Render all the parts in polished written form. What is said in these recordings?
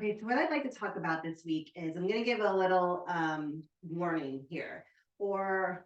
Okay, so what I'd like to talk about this week is I'm going to give a little warning here, or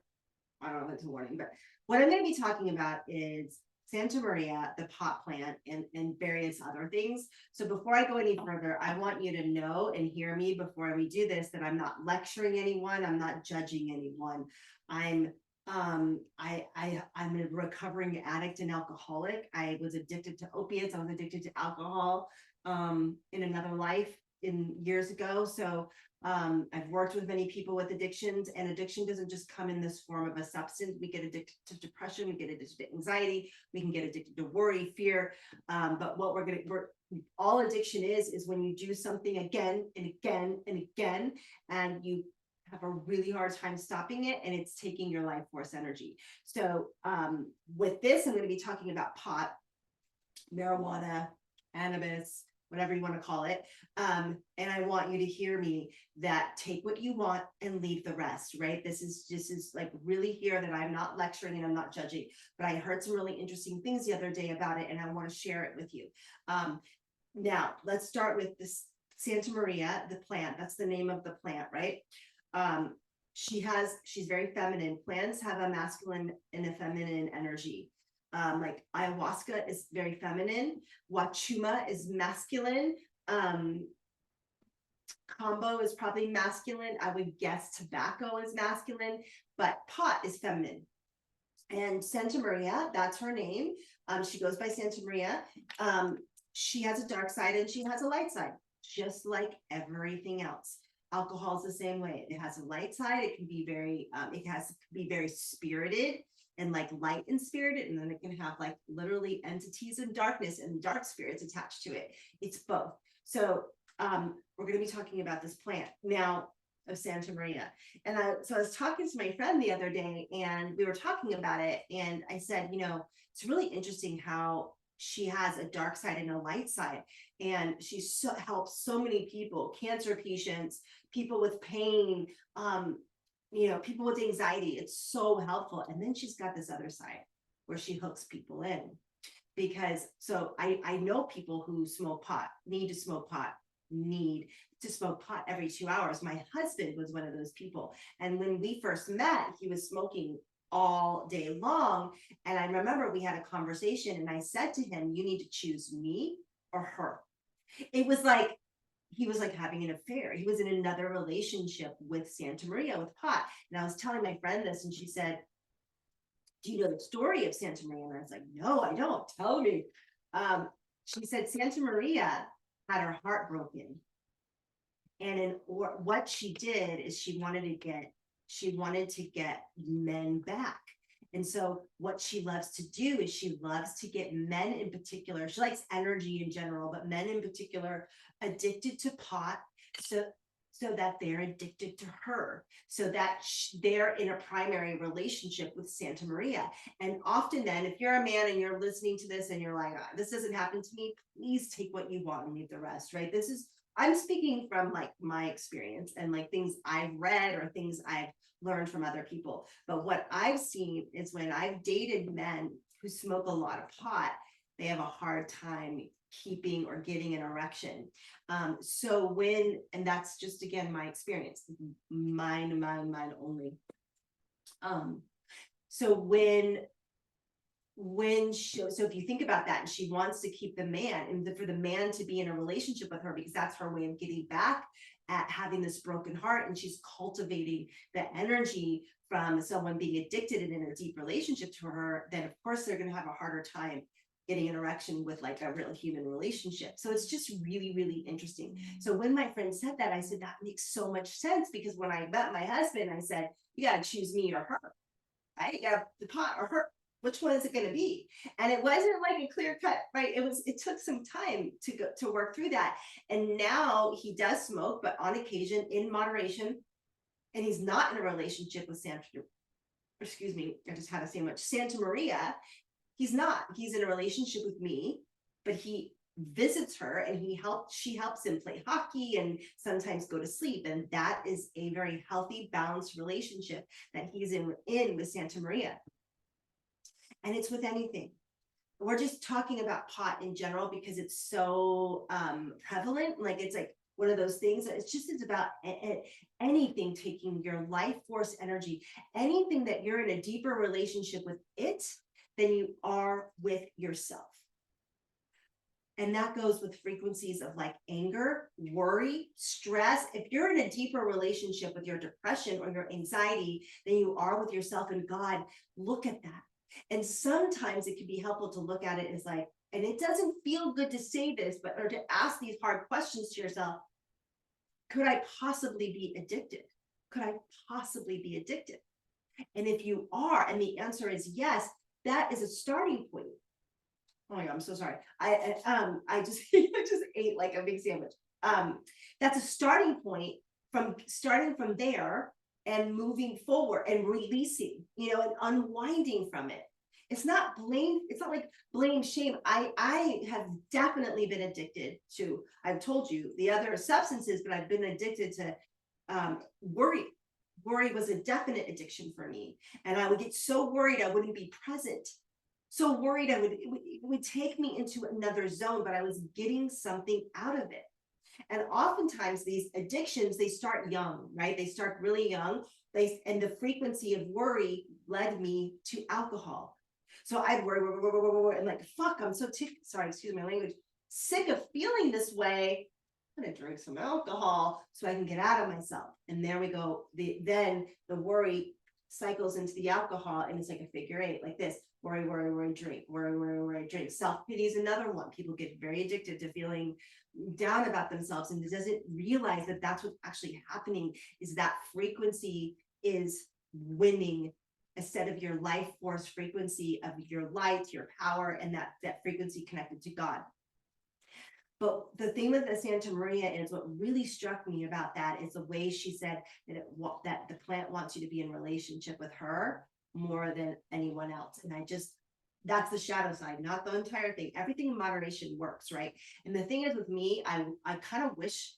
I don't know if it's a warning, but what I'm going to be talking about is Santa Maria, the pot plant, and various other things. So before I go any further, I want you to know and hear me before we do this that I'm not lecturing anyone, I'm not judging anyone. I'm I'm a recovering addict and alcoholic. I was addicted to opiates, I was addicted to alcohol in another life in years ago. So I've worked with many people with addictions, and addiction doesn't just come in this form of a substance. We get addicted to depression, we get addicted to anxiety, we can get addicted to worry, fear. But what we're all addiction is when you do something again and again and again, and you have a really hard time stopping it, and it's taking your life force energy. So with this, I'm going to be talking about pot, marijuana, cannabis, whatever you want to call it. And I want you to hear me that take what you want and leave the rest, right? This is like really here that I'm not lecturing and I'm not judging, but I heard some really interesting things the other day about it, and I want to share it with you. Now let's start with this Santa Maria, the plant. That's the name of the plant, right? She's very feminine. Plants have a masculine and a feminine energy. Like ayahuasca is very feminine, wachuma is masculine, combo is probably masculine. I would guess tobacco is masculine, but pot is feminine. And Santa Maria, that's her name. She goes by Santa Maria. She has a dark side and she has a light side, just like everything else. Alcohol is the same way. It has a light side. It can be very spirited and like light and spirited, and then it can have like literally entities and darkness and dark spirits attached to it. It's both. So we're going to be talking about this plant now of Santa Maria. And so I was talking to my friend the other day, and we were talking about it, and I said, it's really interesting how she has a dark side and a light side, and she helps so many people, cancer patients, people with pain, people with anxiety. It's so helpful. And then she's got this other side where she hooks people in, because so I know people who smoke pot, need to smoke pot every 2 hours. My husband was one of those people, and when we first met, he was smoking all day long. And I remember we had a conversation, and I said to him, you need to choose me or her. It was like he was like having an affair. He was in another relationship with Santa Maria, with pot. And I was telling my friend this, and she said, do you know the story of Santa Maria? And I was like, no, I don't. Tell me. She said Santa Maria had her heart broken, and what she did is she wanted to get men back. And so what she loves to do is she loves to get men in particular. She likes energy in general, but men in particular addicted to pot, so that they're addicted to her, so that they're in a primary relationship with Santa Maria. And often then, if you're a man and you're listening to this and you're like, this doesn't happen to me, please take what you want and leave the rest, right? I'm speaking from like my experience and like things I've read or things I've learned from other people. But what I've seen is when I've dated men who smoke a lot of pot, they have a hard time keeping or getting an erection. And that's just, again, my experience, mine only. So if you think about that, and she wants to keep the man, and for the man to be in a relationship with her, because that's her way of getting back at having this broken heart, and she's cultivating the energy from someone being addicted and in a deep relationship to her, then of course they're going to have a harder time getting an erection with like a real human relationship. So it's just really, really interesting. So when my friend said that, I said, that makes so much sense, because when I met my husband, I said, you got to choose me or her. You got the pot or her. Which one is it going to be? And it wasn't like a clear cut, right? It took some time to work through that. And now he does smoke, but on occasion, in moderation. And he's not in a relationship with Santa Maria. He's not. He's in a relationship with me, but he visits her, and she helps him play hockey and sometimes go to sleep. And that is a very healthy, balanced relationship that he's in with Santa Maria. And it's with anything. We're just talking about pot in general because it's so prevalent. Like, it's like one of those things. It's about anything taking your life force energy, anything that you're in a deeper relationship with it than you are with yourself. And that goes with frequencies of like anger, worry, stress. If you're in a deeper relationship with your depression or your anxiety than you are with yourself and God, look at that. And sometimes it can be helpful to look at it as like, and it doesn't feel good to say this, but or to ask these hard questions to yourself. Could I possibly be addicted? Could I possibly be addicted? And if you are, and the answer is yes, that is a starting point. Oh my God, I'm so sorry. I just I just ate like a big sandwich. That's a starting point from starting from there and moving forward and releasing, and unwinding from it. It's not blame, it's not like blame, shame. I have definitely been addicted to, I've told you the other substances, but I've been addicted to worry. Worry was a definite addiction for me. And I would get so worried I wouldn't be present. So worried it would take me into another zone, but I was getting something out of it. And oftentimes these addictions, they start young, right? They start really young. And the frequency of worry led me to alcohol. So I'd worry, and like, fuck, I'm so sorry, excuse my language, sick of feeling this way. I'm gonna drink some alcohol so I can get out of myself. And there we go. Then the worry cycles into the alcohol, and it's like a figure eight, like this: worry, worry, worry, drink, worry, worry, worry, drink. Self-pity is another one. People get very addicted to feeling down about themselves, and doesn't realize that that's what's actually happening, is that frequency is winning instead of your life force frequency of your light, your power, and that frequency connected to God. But the thing with the Santa Maria is, what really struck me about that is the way she said that the plant wants you to be in relationship with her more than anyone else. And that's the shadow side, not the entire thing. Everything in moderation works, right? And the thing is with me, I kind of wish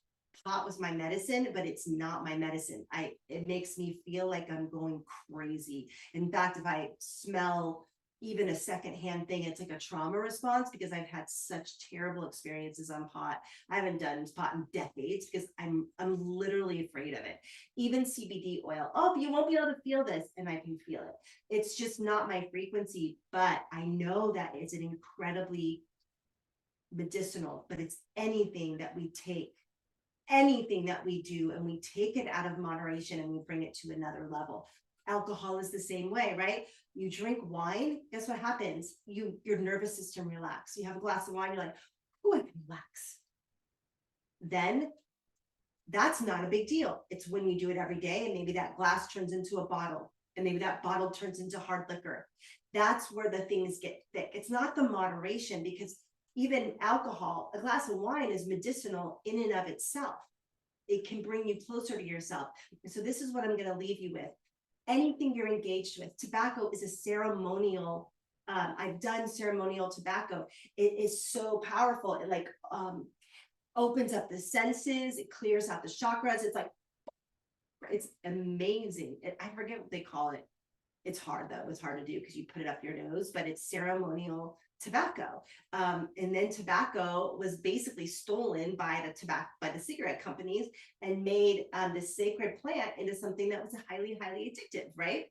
pot was my medicine, but it's not my medicine. It makes me feel like I'm going crazy. In fact, if I smell even a secondhand thing, it's like a trauma response, because I've had such terrible experiences on pot. I haven't done pot in decades because I'm literally afraid of it. Even CBD oil. Oh, you won't be able to feel this, and I can feel it. It's just not my frequency, but I know that it's an incredibly medicinal. But it's anything that we take, anything that we do, and we take it out of moderation and we bring it to another level. Alcohol is the same way, right? You drink wine, guess what happens? Your nervous system relax. You have a glass of wine, you're like, oh, I can relax. Then that's not a big deal. It's when you do it every day, and maybe that glass turns into a bottle, and maybe that bottle turns into hard liquor. That's where the things get thick. It's not the moderation, because even alcohol, a glass of wine is medicinal in and of itself. It can bring you closer to yourself. And so this is what I'm going to leave you with. Anything you're engaged with. Tobacco is a ceremonial. I've done ceremonial tobacco. It is so powerful. It like opens up the senses. It clears out the chakras. It's amazing. I forget what they call it. It's hard though. It's hard to do because you put it up your nose, but it's ceremonial tobacco. And then tobacco was basically stolen by the cigarette companies, and made this sacred plant into something that was highly, highly addictive, right?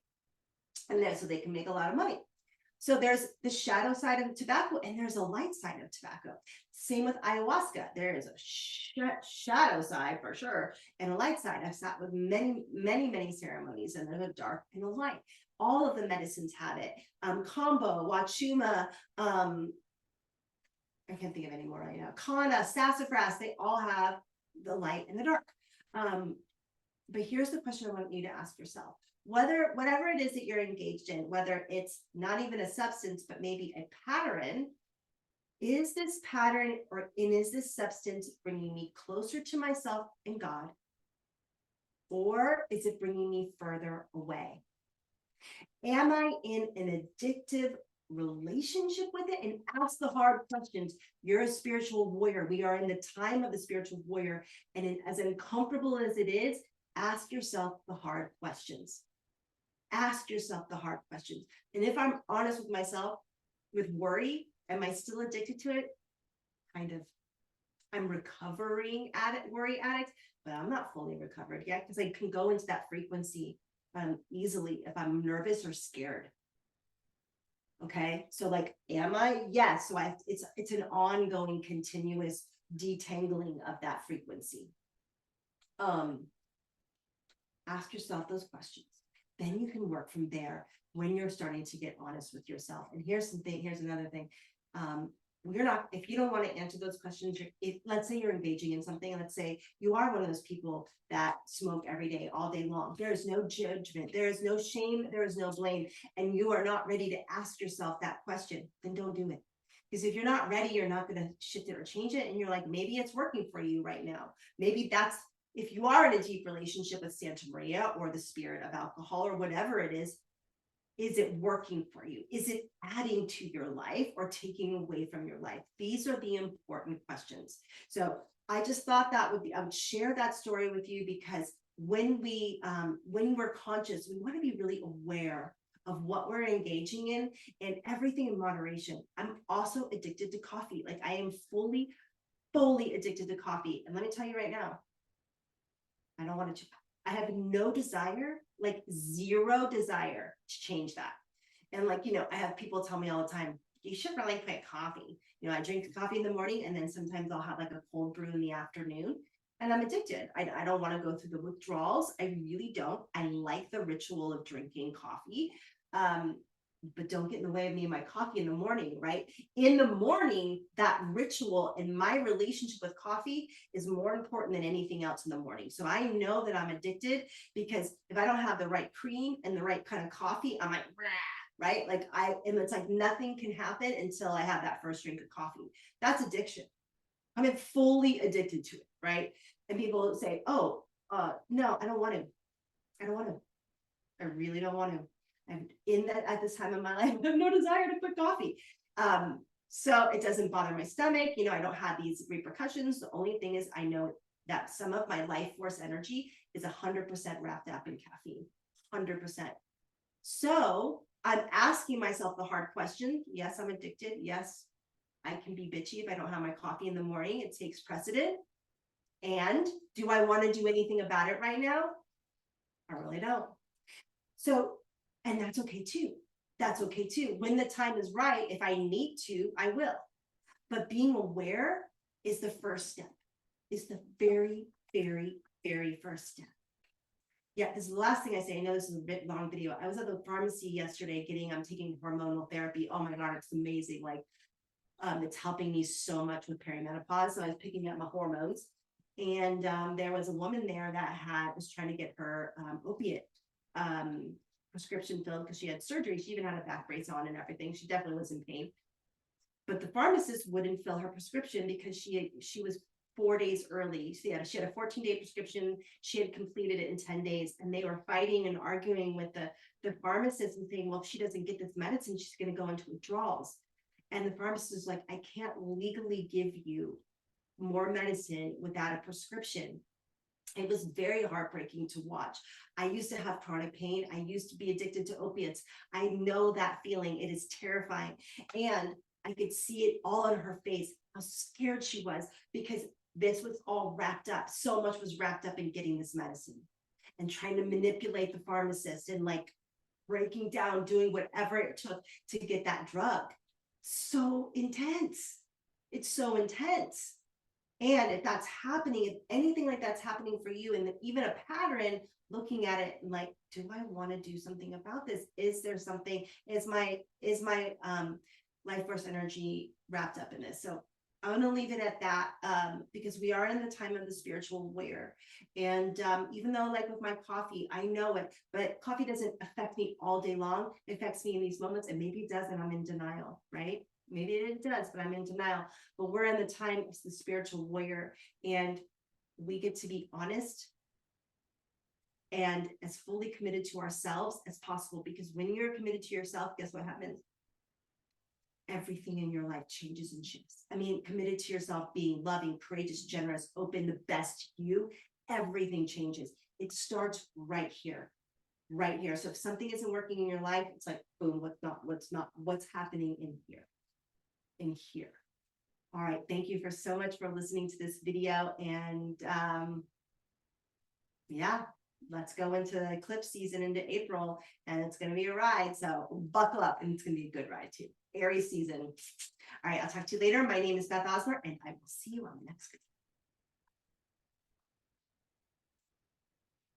And then so they can make a lot of money. So there's the shadow side of tobacco, and there's a light side of tobacco. Same with ayahuasca. There is a shadow side for sure, and a light side. I've sat with many, many, many ceremonies, and there's a dark and a light. All of the medicines have it. Kambo, Wachuma, I can't think of any more right now. Kana, sassafras, they all have the light and the dark. But here's the question I want you to ask yourself. Whatever it is that you're engaged in, whether it's not even a substance, but maybe a pattern, is this pattern is this substance bringing me closer to myself and God? Or is it bringing me further away? Am I in an addictive relationship with it? And ask the hard questions. You're a spiritual warrior. We are in the time of the spiritual warrior. And as uncomfortable as it is, ask yourself the hard questions. Ask yourself the hard questions. And if I'm honest with myself, with worry, am I still addicted to it? Kind of. I'm recovering worry addict, but I'm not fully recovered yet because I can go into that frequency easily if I'm nervous or scared. Okay, so like, am I? Yes. So it's an ongoing, continuous detangling of that frequency. Ask yourself those questions. Then you can work from there when you're starting to get honest with yourself. And here's another thing. You're not, if you don't want to answer those questions, if let's say you're engaging in something, and let's say you are one of those people that smoke every day, all day long, there is no judgment, there is no shame, there is no blame, and you are not ready to ask yourself that question, then don't do it. Because if you're not ready, you're not going to shift it or change it. And you're like, maybe it's working for you right now. Maybe that's, if you are in a deep relationship with Santa Maria or the spirit of alcohol or whatever it is it working for you? Is it adding to your life or taking away from your life? These are the important questions. So I just thought I would share that story with you, because when we're conscious, we want to be really aware of what we're engaging in, and everything in moderation. I'm also addicted to coffee. Like, I am fully addicted to coffee. And let me tell you right now, I don't want to, I have no desire, like zero desire to change that. And like, I have people tell me all the time, you should really quit coffee. I drink coffee in the morning, and then sometimes I'll have like a cold brew in the afternoon, and I'm addicted. I don't want to go through the withdrawals. I really don't. I like the ritual of drinking coffee. But don't get in the way of me and my coffee in the morning, right? In the morning, that ritual and my relationship with coffee is more important than anything else in the morning. So I know that I'm addicted, because if I don't have the right cream and the right kind of coffee, I'm like, right? And it's like nothing can happen until I have that first drink of coffee. That's addiction. I'm fully addicted to it, right? And people say, oh, no, I don't want to. I don't want to. I really don't want to. I'm in that at this time of my life, I have no desire to quit coffee. So it doesn't bother my stomach. I don't have these repercussions. The only thing is, I know that some of my life force energy is 100% wrapped up in caffeine, 100%. So I'm asking myself the hard question. Yes, I'm addicted. Yes, I can be bitchy if I don't have my coffee in the morning. It takes precedent. And do I want to do anything about it right now? I really don't. So, and that's okay too. That's okay too. When the time is right, if I need to, I will. But being aware is the first step, is the very, very, very first step. Yeah, because the last thing I say, I know this is a bit long video. I was at the pharmacy yesterday I'm taking hormonal therapy. Oh my God, it's amazing. Like, it's helping me so much with perimenopause. So I was picking up my hormones, and there was a woman there that was trying to get her opiate prescription filled, because she had surgery. She even had a back brace on and everything. She definitely was in pain. But the pharmacist wouldn't fill her prescription because she was 4 days early. She had a 14-day prescription. She had completed it in 10 days, and they were fighting and arguing with the pharmacist and saying, well, if she doesn't get this medicine, she's going to go into withdrawals. And the pharmacist is like, I can't legally give you more medicine without a prescription. It was very heartbreaking to watch. I used to have chronic pain. I used to be addicted to opiates. I know that feeling. It is terrifying. And I could see it all on her face, how scared she was, because this was all wrapped up. So much was wrapped up in getting this medicine and trying to manipulate the pharmacist and like breaking down, doing whatever it took to get that drug. So intense. It's so intense. And if that's happening, if anything like that's happening for you, and even a pattern, looking at it and like, do I want to do something about this? Is there something, is my life force energy wrapped up in this? So I'm going to leave it at that, because we are in the time of the spiritual aware. And even though, like with my coffee, I know it, but coffee doesn't affect me all day long. It affects me in these moments, and maybe it does, and I'm in denial, right? Maybe it does, but I'm in denial. But we're in the time of the spiritual warrior, and we get to be honest and as fully committed to ourselves as possible. Because when you're committed to yourself, guess what happens? Everything in your life changes and shifts. I mean, committed to yourself, being loving, courageous, generous, open, the best you, everything changes. It starts right here. Right here. So if something isn't working in your life, it's like, boom, what's happening in here? In here. All right. Thank you for so much for listening to this video. And yeah, let's go into the eclipse season into April, and it's going to be a ride. So buckle up, and it's going to be a good ride too. Aries season. All right. I'll talk to you later. My name is Beth Osmer, and I will see you on the next video.